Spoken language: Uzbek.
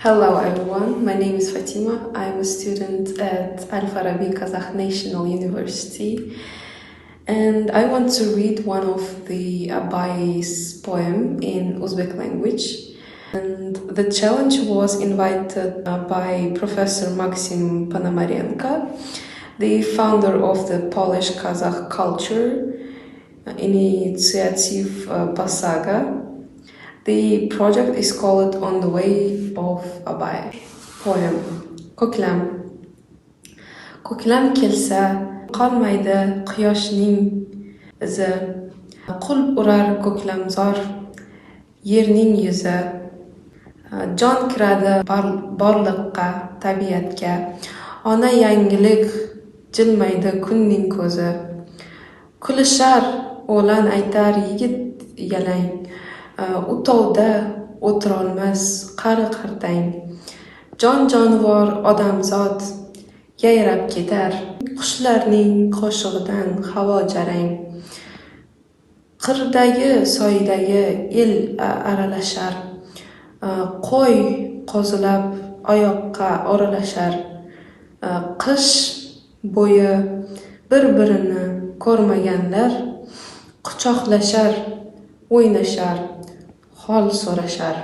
Hello everyone, my name is Fatima. I'm a student at Al Farabi Kazakh National University, and I want to read one of the Abai's poem in Uzbek language. And the challenge was invited by Professor Maxim Ponomarenko, the founder of the Polish Kazakh Culture Initiative Pasaga. The project is called On the Way of Abai. Poem. Ko'klam kelsa, qolmaydi quyoshning izi. Qul urar ko'klamzor yerning yuzi. Jon kiradi borliqqa, tabiatga. Ona yangilik jilmaydi kunning ko'zi. Kulishar, o'lan aytar yigit yalang. U tovda o'tirolmas qari-qartang. Jon-jonivor odamzod yayrab ketar. Qushlarning qo'shig'idan havo jarang. Qirdagi, soydagi el aralashar. Qo'y qo'zilab oyoqqa oralashar. Qish bo'yi bir-birini ko'rmaganlar quchoqlashar, o'ynashar, hol so'rashar.